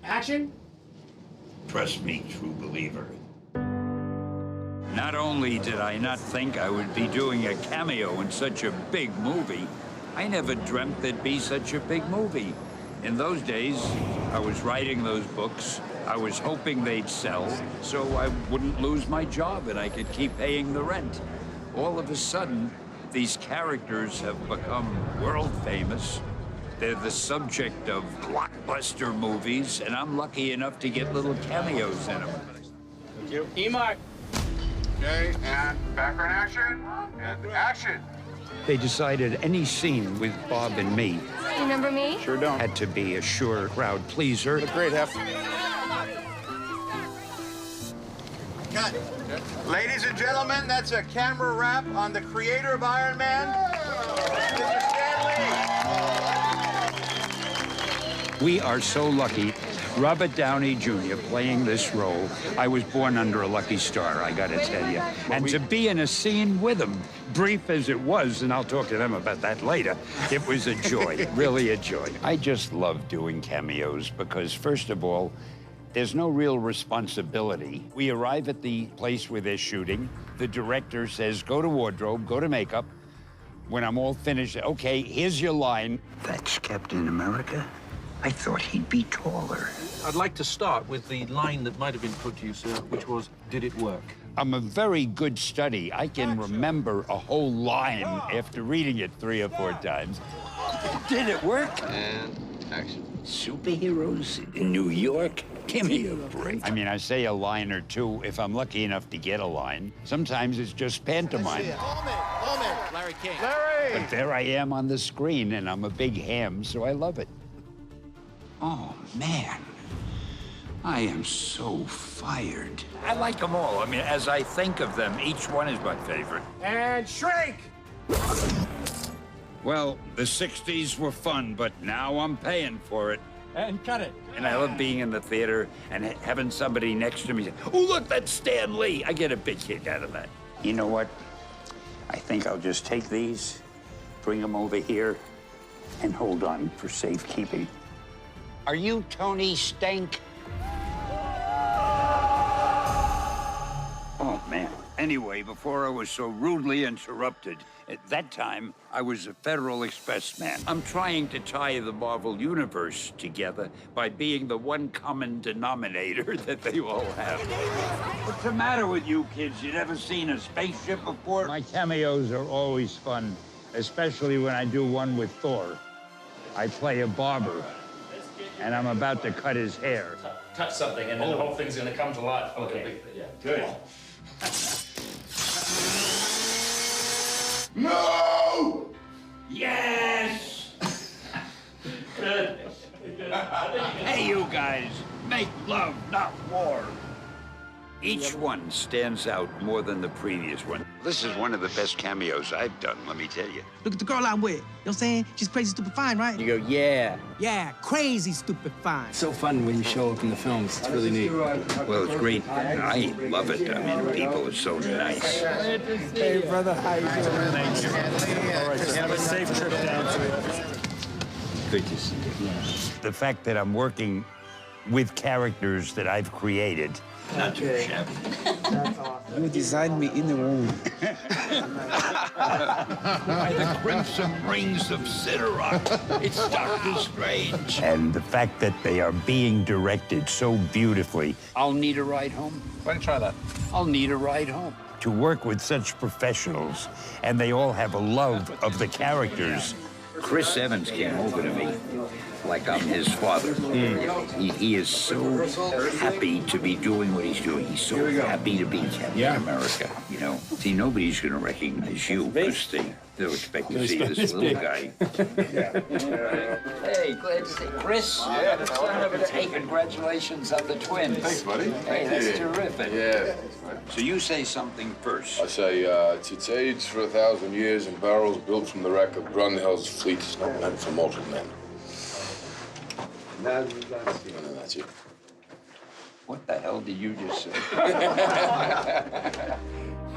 Action. Trust me, true believer. Not only did I not think I would be doing a cameo in such a big movie, I never dreamt there'd be such a big movie. In those days, I was writing those books. I was hoping they'd sell, so I wouldn't lose my job and I could keep paying the rent. All of a sudden, these characters have become world famous. They're the subject of blockbuster movies, and I'm lucky enough to get little cameos in them. Thank you. E-Mark. Okay, and background action, and action. They decided any scene with Bob and me You remember me? Sure don't. had to be a sure crowd pleaser. Look great, Hef. Cut. Ladies and gentlemen, that's a camera wrap on the creator of Iron Man, Mr. Stan Lee. We are so lucky. Robert Downey Jr. playing this role. I was born under a lucky star, I gotta tell you. And to be in a scene with him, brief as it was, and I'll talk to them about that later, it was a joy, really a joy. I just love doing cameos because, first of all, there's no real responsibility. We arrive at the place where they're shooting. The director says, go to wardrobe, go to makeup. When I'm all finished, okay, here's your line. That's Captain America? I thought he'd be taller. I'd like to start with the line that might have been put to you, sir, which was, did it work? I'm a very good study. I can remember a whole line after reading it 3 or 4 times. Did it work? And action. Superheroes in New York? Give me a break. I mean, I say a line or two if I'm lucky enough to get a line. Sometimes it's just pantomime. Larry King. Larry! But there I am on the screen, and I'm a big ham, so I love it. Oh, man. I am so fired. I like them all. I mean, as I think of them, each one is my favorite. And shrink. Well, the 60s were fun, but now I'm paying for it. And cut it. And I love being in the theater and having somebody next to me say, oh, look, that's Stan Lee. I get a big kick out of that. You know what? I think I'll just take these, bring them over here, and hold on for safekeeping. Are you Tony Stank? Oh, man. Anyway, before I was so rudely interrupted, at that time, I was a Federal Express man. I'm trying to tie the Marvel Universe together by being the one common denominator that they all have. What's the matter with you kids? You never seen a spaceship before? My cameos are always fun, especially when I do one with Thor. I play a barber, and I'm about to cut his hair. Touch something, and then the whole thing's gonna come to life. Okay. Yeah. Good. No! Yes! Hey, you guys, make love, not war. Each one stands out more than the previous one. This is one of the best cameos I've done, let me tell you. Look at the girl I'm with. You know what I'm saying? She's crazy, stupid, fine, right? You go, yeah. Yeah, crazy, stupid, fine. It's so fun when you show up in the films. It's really neat. Well, it's great. I love it. I mean, people are so nice. Hey, brother, how you doing? Thank you. All right, just have a safe trip down to it. Good to see you. The fact that I'm working with characters that I've created, not too shabby. You designed me in the womb. By the crimson rings of Sidorak, it's Doctor Strange. And the fact that they are being directed so beautifully. I'll need a ride home. Why don't you try that? I'll need a ride home. To work with such professionals, and they all have a love of the characters. Chris Evans came over to me like I'm his father. He is so happy to be doing what he's doing. He's so happy to be Captain America, you know. See, nobody's going to recognize you because they'll expect to see this little guy. Hey, glad to see Chris. Son of a hey, congratulations on the twins. Thanks, buddy. Hey, that's terrific. Yeah. So you say something first. I say, it's aged for 1,000 years in barrels built from the wreck of Grunhild's fleet. It's not meant for mortal men. And then that's it. What the hell did you just say?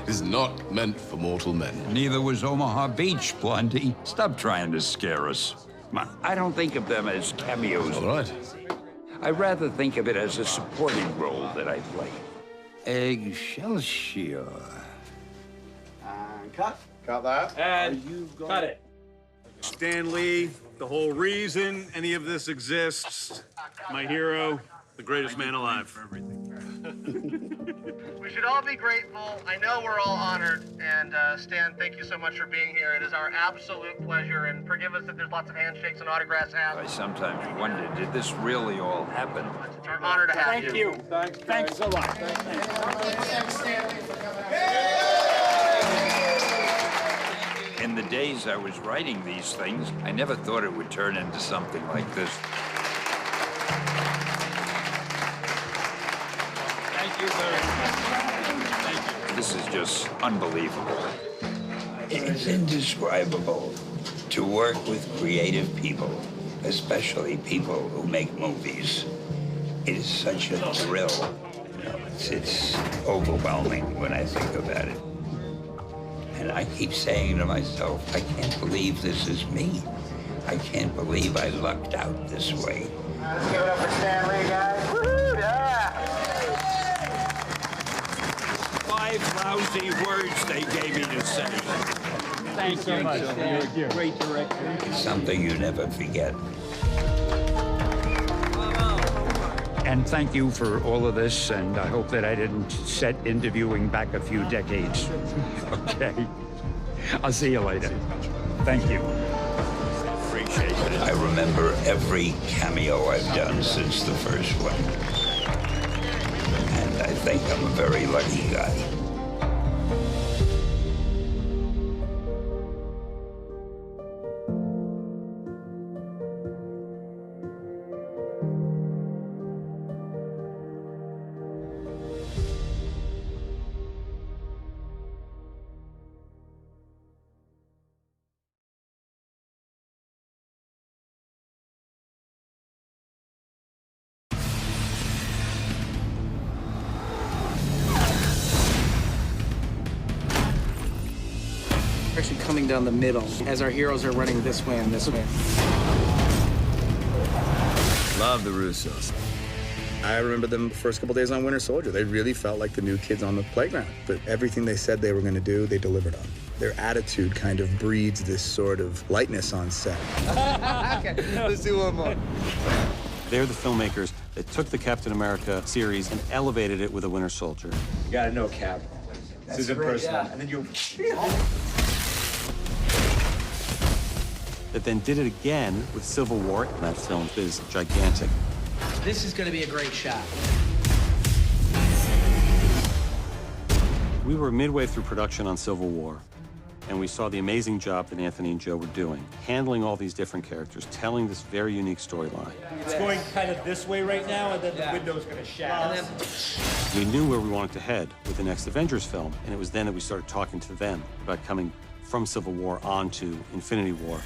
It is not meant for mortal men. Neither was Omaha Beach, Blondie. Stop trying to scare us. Come on, I don't think of them as cameos. All right. I rather think of it as a supporting role that I play. Excelsior. And cut. Cut that. And cut it. Stan Lee, the whole reason any of this exists, my hero, the greatest man alive. We should all be grateful. I know we're all honored. And Stan, thank you so much for being here. It is our absolute pleasure. And forgive us if there's lots of handshakes and autographs I asked. sometimes wonder, did this really all happen? It's our honor to have you. Thank you. Thanks a lot. In the days I was writing these things, I never thought it would turn into something like this. Thank you very much. Thank you. This is just unbelievable. It's indescribable to work with creative people, especially people who make movies. It is such a thrill. It's overwhelming when I think about it. And I keep saying to myself, I can't believe this is me. I can't believe I lucked out this way. Let's give it up for Stan Lee, guys. Woo-hoo, yeah. 5 lousy words they gave me to say. Thanks so much. You're a great director. It's something you never forget. And thank you for all of this, and I hope that I didn't set interviewing back a few decades. Okay. I'll see you later. Thank you. Appreciate it. I remember every cameo I've done since the first one. And I think I'm a very lucky guy. Actually coming down the middle as our heroes are running this way and this way. Love the Russos. I remember them the first couple days on Winter Soldier. They really felt like the new kids on the playground. But everything they said they were going to do, they delivered on. Their attitude kind of breeds this sort of lightness on set. Okay, let's do one more. They're the filmmakers that took the Captain America series and elevated it with a Winter Soldier. You gotta know, Cap. This isn't personal. Yeah. And then you. That then did it again with Civil War. That film is gigantic. This is going to be a great shot. We were midway through production on Civil War, and we saw the amazing job that Anthony and Joe were doing, handling all these different characters, telling this very unique storyline. It's going kind of this way right now, and then the window's going to shatter. We knew where we wanted to head with the next Avengers film, and it was then that we started talking to them about coming from Civil War onto Infinity War.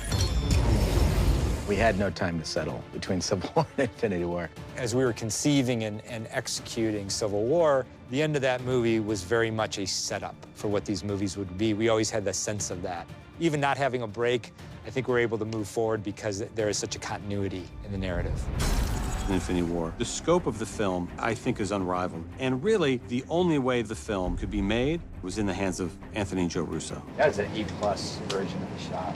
We had no time to settle between Civil War and Infinity War. As we were conceiving and executing Civil War, the end of that movie was very much a setup for what these movies would be. We always had the sense of that. Even not having a break, I think we're able to move forward because there is such a continuity in the narrative. Infinity War. The scope of the film, I think, is unrivaled. And really, the only way the film could be made was in the hands of Anthony and Joe Russo. That's an E+ version of the shot.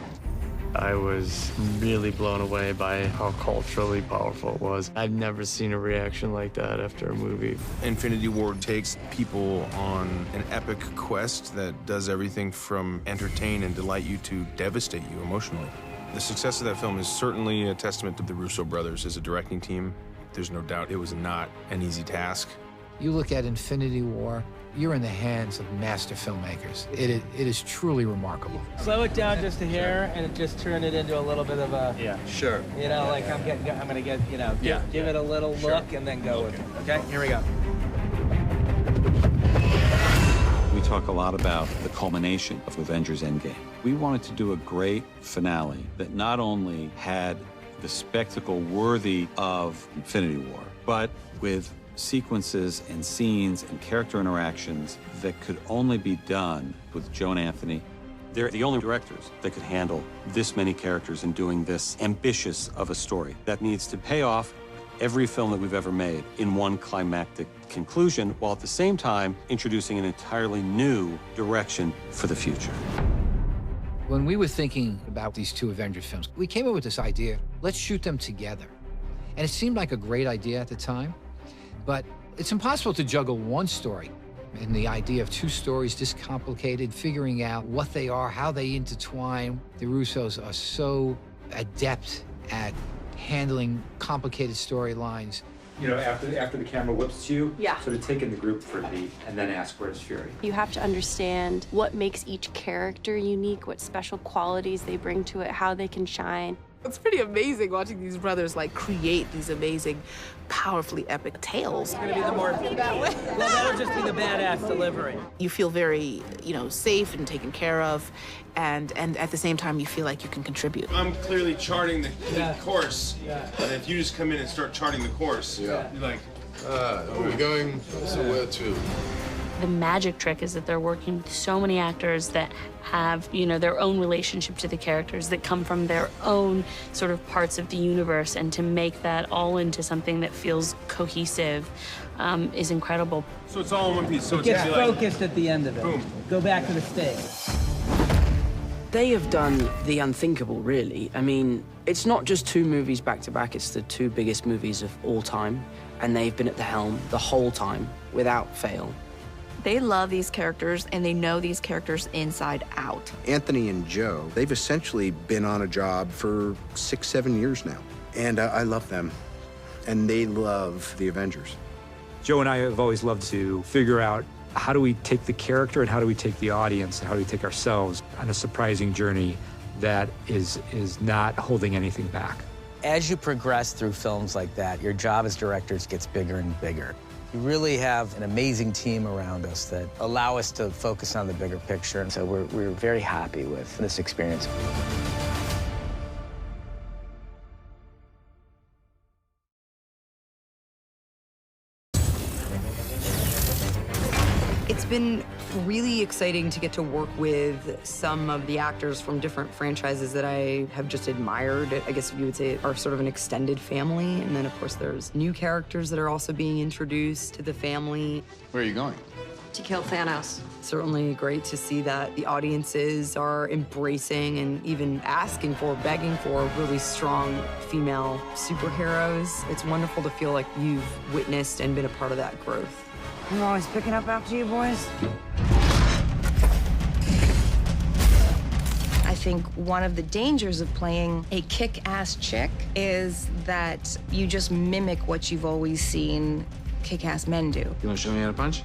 I was really blown away by how culturally powerful it was. I've never seen a reaction like that after a movie. Infinity War takes people on an epic quest that does everything from entertain and delight you to devastate you emotionally. The success of that film is certainly a testament to the Russo brothers as a directing team. There's no doubt it was not an easy task. You look at Infinity War, you're in the hands of master filmmakers. It is truly remarkable. Slow it down just a hair and just turn it into a little bit of a, Sure. you know, like I'm gonna get, you know, give it a little look and then go with it. Okay, here we go. We talk a lot about the culmination of Avengers Endgame. We wanted to do a great finale that not only had the spectacle worthy of Infinity War, but with sequences and scenes and character interactions that could only be done with Joe and Anthony. They're the only directors that could handle this many characters and doing this ambitious of a story that needs to pay off every film that we've ever made in one climactic conclusion, while at the same time introducing an entirely new direction for the future. When we were thinking about these two Avengers films, we came up with this idea, let's shoot them together. And it seemed like a great idea at the time, but it's impossible to juggle one story. And the idea of two stories this complicated, figuring out what they are, how they intertwine. The Russos are so adept at handling complicated storylines. You know, after the camera whips you, Yeah. sort of take in the group for a beat and then ask where's Fury. You have to understand what makes each character unique, what special qualities they bring to it, how they can shine. It's pretty amazing watching these brothers like create these amazing, powerfully epic tales. It's gonna be the more that way. Well, that'll just be the badass delivery. You feel very, safe and taken care of, and at the same time you feel like you can contribute. I'm clearly charting the course, Yeah. and if you just come in and start charting the course, you're like, Are we going somewhere to? The magic trick is that they're working with so many actors that have, their own relationship to the characters, that come from their own sort of parts of the universe, and to make that all into something that feels cohesive is incredible. So it's all in one piece. So It it's gets gonna be like, focused at the end of it. Boom. Go back to the stage. They have done the unthinkable, really. I mean, it's not just two movies back to back, it's the two biggest movies of all time, and they've been at the helm the whole time, without fail. They love these characters, and they know these characters inside out. Anthony and Joe, they've essentially been on a job for 6, 7 years now. And I love them, and they love the Avengers. Joe and I have always loved to figure out how do we take the character and how do we take the audience and how do we take ourselves on a surprising journey that is not holding anything back. As you progress through films like that, your job as directors gets bigger and bigger. We really have an amazing team around us that allow us to focus on the bigger picture, and so we're very happy with this experience. It's been really exciting to get to work with some of the actors from different franchises that I have just admired. I guess you would say are sort of an extended family. And then, of course, there's new characters that are also being introduced to the family. Where are you going? To kill Thanos. Certainly great to see that the audiences are embracing and even asking for, begging for really strong female superheroes. It's wonderful to feel like you've witnessed and been a part of that growth. I'm always picking up after you boys. I think one of the dangers of playing a kick-ass chick is that you just mimic what you've always seen kick-ass men do. You want to show me how to punch?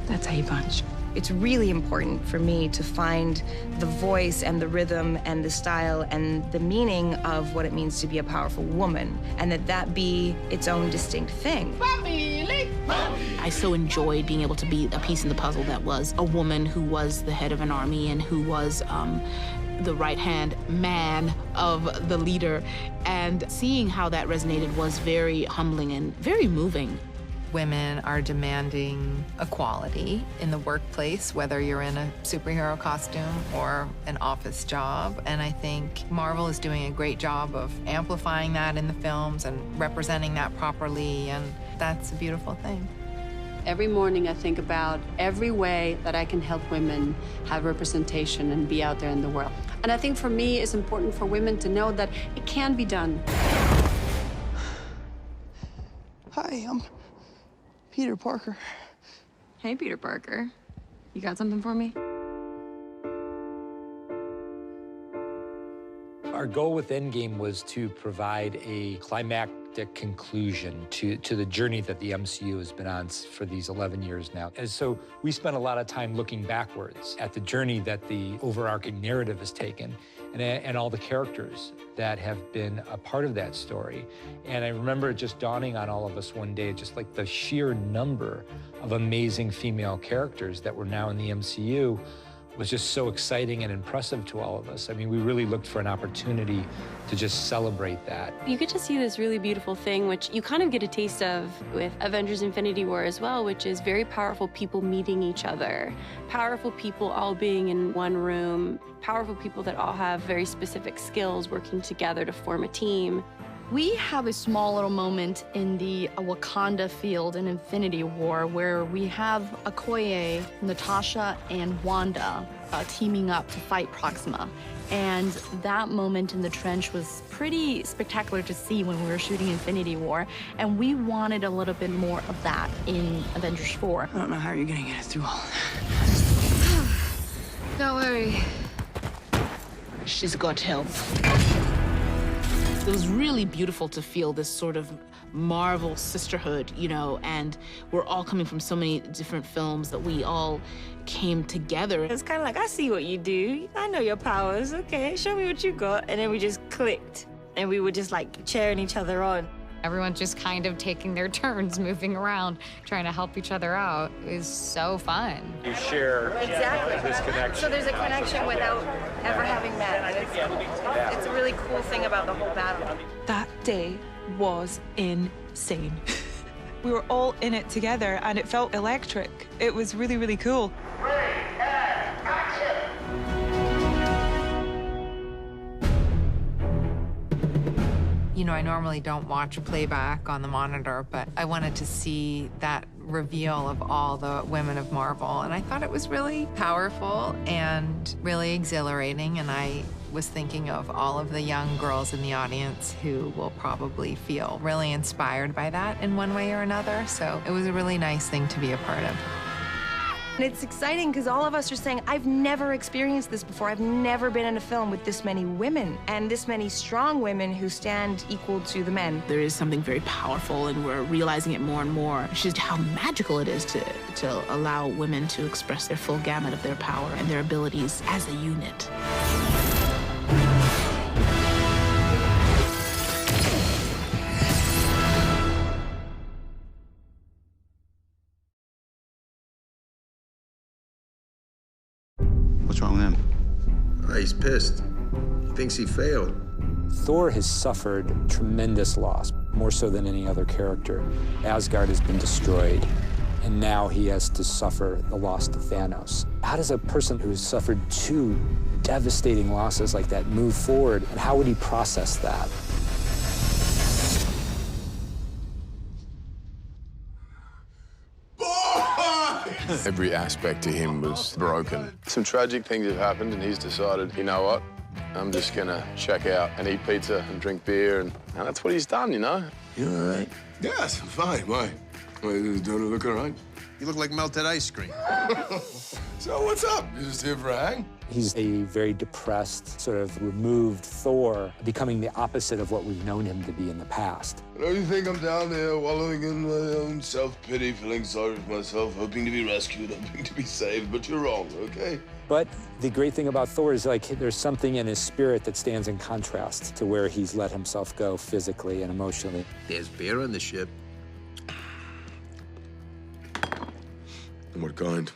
That's how you punch. It's really important for me to find the voice and the rhythm and the style and the meaning of what it means to be a powerful woman, and that be its own distinct thing. I so enjoyed being able to be a piece in the puzzle that was a woman who was the head of an army and who was the right-hand man of the leader, and seeing how that resonated was very humbling and very moving. Women are demanding equality in the workplace, whether you're in a superhero costume or an office job. And I think Marvel is doing a great job of amplifying that in the films and representing that properly, and that's a beautiful thing. Every morning I think about every way that I can help women have representation and be out there in the world. And I think for me, it's important for women to know that it can be done. Hi, I'm Peter Parker. Hey, Peter Parker. You got something for me? Our goal with Endgame was to provide a climactic conclusion to the journey that the MCU has been on for these 11 years now. And so we spent a lot of time looking backwards at the journey that the overarching narrative has taken and all the characters that have been a part of that story. And I remember it just dawning on all of us one day, just like the sheer number of amazing female characters that were now in the MCU was just so exciting and impressive to all of us. I mean, we really looked for an opportunity to just celebrate that. You get to see this really beautiful thing, which you kind of get a taste of with Avengers Infinity War as well, which is very powerful people meeting each other, powerful people all being in one room, powerful people that all have very specific skills working together to form a team. We have a small little moment in the Wakanda field in Infinity War where we have Okoye, Natasha, and Wanda teaming up to fight Proxima. And that moment in the trench was pretty spectacular to see when we were shooting Infinity War. And we wanted a little bit more of that in Avengers 4. I don't know how you're gonna get it through all Don't worry. She's got help. It was really beautiful to feel this sort of Marvel sisterhood, you know, and we're all coming from so many different films that we all came together. It's kind of like, I see what you do. I know your powers. Okay, show me what you got. And then we just clicked, and we were just like cheering each other on. Everyone just kind of taking their turns, moving around, trying to help each other out. It was so fun. You share this connection. So there's a connection without ever having met. And it's a really cool thing about the whole battle. That day was insane. We were all in it together, and it felt electric. It was really, really cool. You know, I normally don't watch playback on the monitor, but I wanted to see that reveal of all the women of Marvel, and I thought it was really powerful and really exhilarating, and I was thinking of all of the young girls in the audience who will probably feel really inspired by that in one way or another, so it was a really nice thing to be a part of. And it's exciting because all of us are saying, I've never experienced this before. I've never been in a film with this many women and this many strong women who stand equal to the men. There is something very powerful, and we're realizing it more and more. It's just how magical it is to allow women to express their full gamut of their power and their abilities as a unit. What's wrong with him? He's pissed. He thinks he failed. Thor has suffered tremendous loss, more so than any other character. Asgard has been destroyed, and now he has to suffer the loss to Thanos. How does a person who's suffered two devastating losses like that move forward, and how would he process that? Every aspect to him was broken. Some tragic things have happened, and he's decided, you know what? I'm just gonna check out and eat pizza and drink beer, and that's what he's done, you know? You all right? Yes, fine. Why? Don't I look all right? You look like melted ice cream. So what's up? You just here for a hang? He's a very depressed, sort of removed Thor, becoming the opposite of what we've known him to be in the past. Don't you think I'm down there wallowing in my own self-pity, feeling sorry for myself, hoping to be rescued, hoping to be saved, but you're wrong, okay? But the great thing about Thor is, like, there's something in his spirit that stands in contrast to where he's let himself go physically and emotionally. There's beer on the ship. What kind?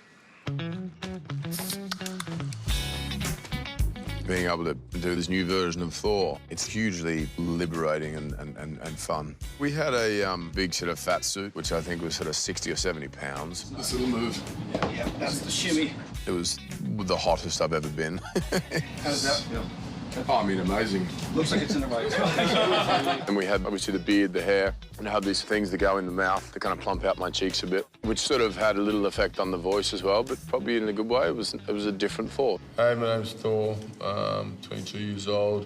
Being able to do this new version of Thor, it's hugely liberating and fun. We had a big sort of fat suit, which I think was sort of 60 or 70 pounds. This little move. Yeah, that's the shimmy. It was the hottest I've ever been. How does that feel? Oh, I mean, amazing. Looks like it's in the right spot. And we had, obviously, the beard, the hair, and I had these things that go in the mouth to kind of plump out my cheeks a bit, which sort of had a little effect on the voice as well, but probably in a good way. It was a different Thor. Hi, my name's Thor. 22 years old.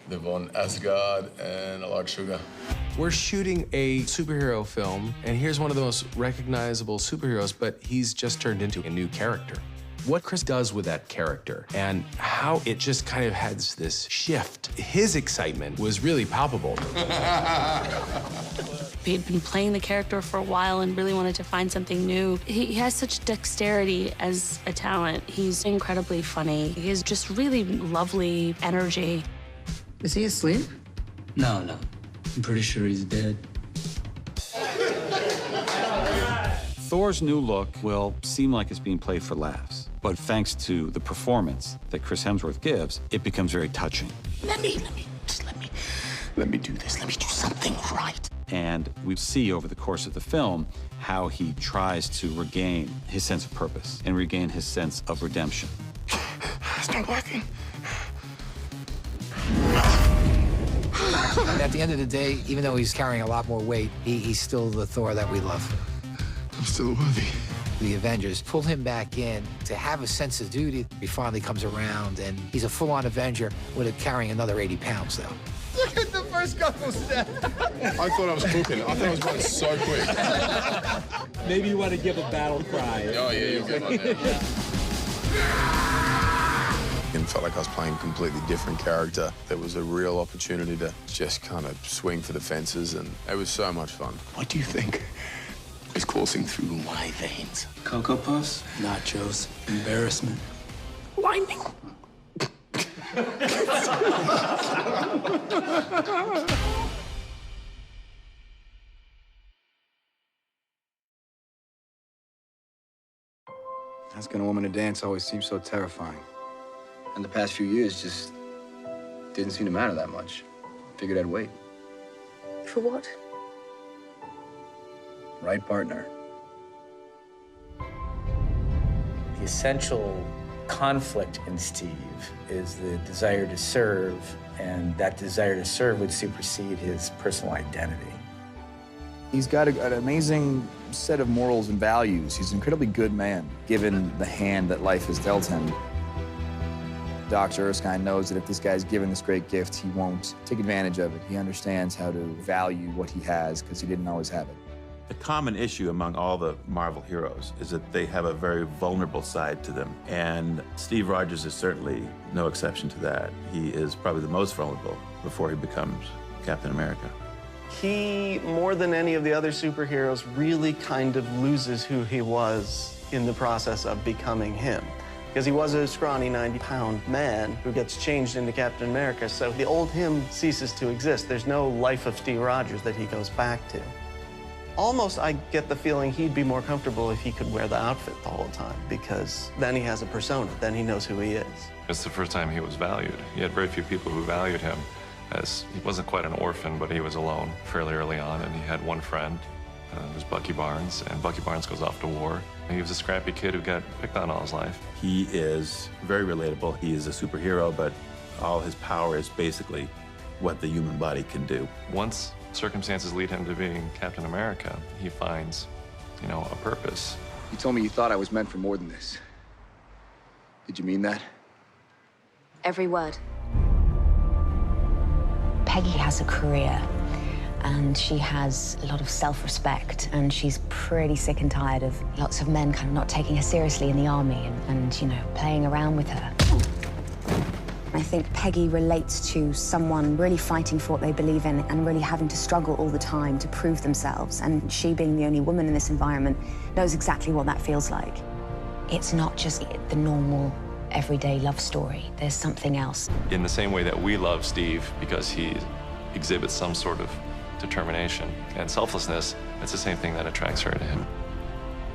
Live on Asgard, and I like sugar. We're shooting a superhero film, and here's one of the most recognizable superheroes, but he's just turned into a new character. What Chris does with that character and how it just kind of has this shift. His excitement was really palpable. He had been playing the character for a while and really wanted to find something new. He has such dexterity as a talent. He's incredibly funny. He has just really lovely energy. Is he asleep? No. I'm pretty sure he's dead. Thor's new look will seem like it's being played for laughs. But thanks to the performance that Chris Hemsworth gives, it becomes very touching. Let me do this. Let me do something right. And we see over the course of the film how he tries to regain his sense of purpose and regain his sense of redemption. It's not working. At the end of the day, even though he's carrying a lot more weight, he's still the Thor that we love. I'm still worthy. The Avengers pull him back in to have a sense of duty. He finally comes around, and he's a full-on Avenger with it carrying another 80 pounds, though. Look at the first couple steps. I thought I was cooking. I thought I was going so quick. Maybe you want to give a battle cry. Oh, yeah, you're good on that. It felt like I was playing a completely different character. There was a real opportunity to just kind of swing for the fences, and it was so much fun. What do you think is coursing through my veins? Cocoa Puffs, nachos, embarrassment, lightning. Asking a woman to dance always seems so terrifying. And the past few years just didn't seem to matter that much. Figured I'd wait. For what? Right partner. The essential conflict in Steve is the desire to serve, and that desire to serve would supersede his personal identity. He's got an amazing set of morals and values. He's an incredibly good man, given the hand that life has dealt him. Dr. Erskine knows that if this guy's given this great gift, he won't take advantage of it. He understands how to value what he has because he didn't always have it. The common issue among all the Marvel heroes is that they have a very vulnerable side to them. And Steve Rogers is certainly no exception to that. He is probably the most vulnerable before he becomes Captain America. He, more than any of the other superheroes, really kind of loses who he was in the process of becoming him. Because he was a scrawny 90-pound man who gets changed into Captain America, so the old him ceases to exist. There's no life of Steve Rogers that he goes back to. Almost, I get the feeling he'd be more comfortable if he could wear the outfit the whole time, because then he has a persona, then he knows who he is. It's the first time he was valued. He had very few people who valued him, as he wasn't quite an orphan, but he was alone fairly early on, and he had one friend. It was Bucky Barnes, and Bucky Barnes goes off to war. He was a scrappy kid who got picked on all his life. He is very relatable. He is a superhero, but all his power is basically what the human body can do. Once circumstances lead him to being Captain America, he finds, a purpose. You told me you thought I was meant for more than this. Did you mean that? Every word. Peggy has a career, and she has a lot of self-respect, and she's pretty sick and tired of lots of men kind of not taking her seriously in the army and playing around with her. I think Peggy relates to someone really fighting for what they believe in and really having to struggle all the time to prove themselves. And she, being the only woman in this environment, knows exactly what that feels like. It's not just the normal, everyday love story. There's something else. In the same way that we love Steve because he exhibits some sort of determination and selflessness, it's the same thing that attracts her to him.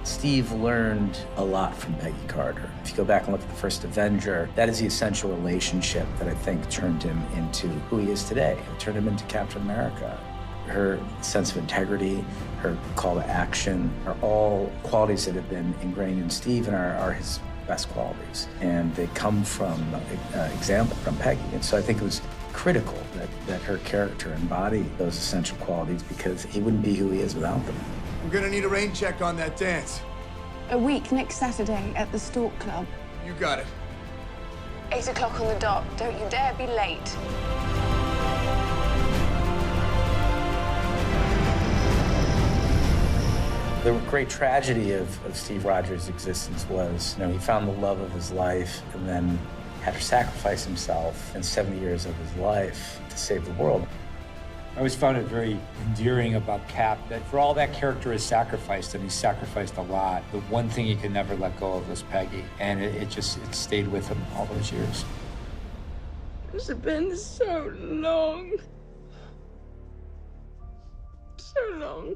Steve learned a lot from Peggy Carter. If you go back and look at the first Avenger, that is the essential relationship that I think turned him into who he is today. It turned him into Captain America. Her sense of integrity, her call to action are all qualities that have been ingrained in Steve and are his best qualities. And they come from example from Peggy. And so I think it was critical that her character embodied those essential qualities because he wouldn't be who he is without them. I'm gonna need a rain check on that dance. A week next Saturday at the Stork Club. You got it. 8 o'clock on the dot. Don't you dare be late. The great tragedy of Steve Rogers' existence was, he found the love of his life and then had to sacrifice himself in 70 years of his life to save the world. I always found it very endearing about Cap that for all that character has sacrificed, and he's sacrificed a lot, the one thing he could never let go of was Peggy. And it stayed with him all those years. It's been so long. So long.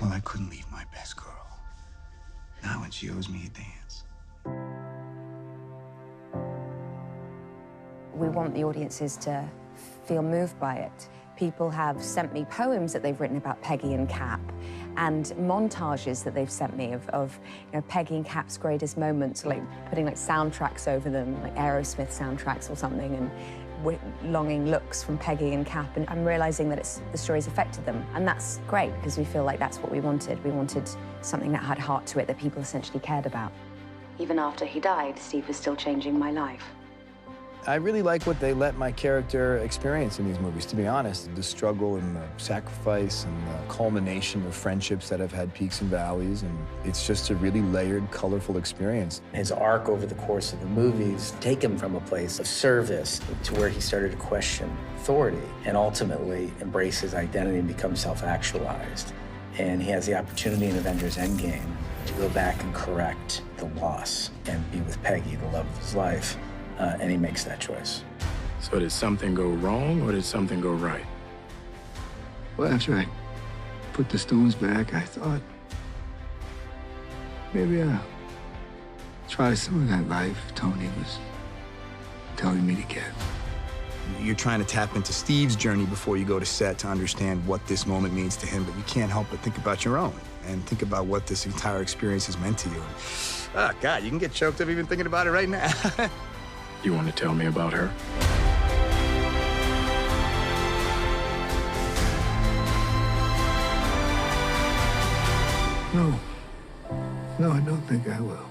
Well, I couldn't leave my best girl. Not when she owes me a dance. We want the audiences to feel moved by it. People have sent me poems that they've written about Peggy and Cap, and montages that they've sent me of Peggy and Cap's greatest moments, like putting soundtracks over them, like Aerosmith soundtracks or something, and longing looks from Peggy and Cap, and I'm realizing that the story's affected them, and that's great because we feel like that's what we wanted. We wanted something that had heart to it, that people essentially cared about. Even after he died, Steve was still changing my life. I really like what they let my character experience in these movies, to be honest. The struggle and the sacrifice and the culmination of friendships that have had peaks and valleys, and it's just a really layered, colorful experience. His arc over the course of the movies take him from a place of service to where he started to question authority and ultimately embrace his identity and become self-actualized. And he has the opportunity in Avengers Endgame to go back and correct the loss and be with Peggy, the love of his life. And he makes that choice. So did something go wrong or did something go right? Well, after I put the stones back, I thought maybe I'll try some of that life Tony was telling me to get. You're trying to tap into Steve's journey before you go to set to understand what this moment means to him, but you can't help but think about your own and think about what this entire experience has meant to you. Oh, God, you can get choked up even thinking about it right now. You want to tell me about her? No. No, I don't think I will.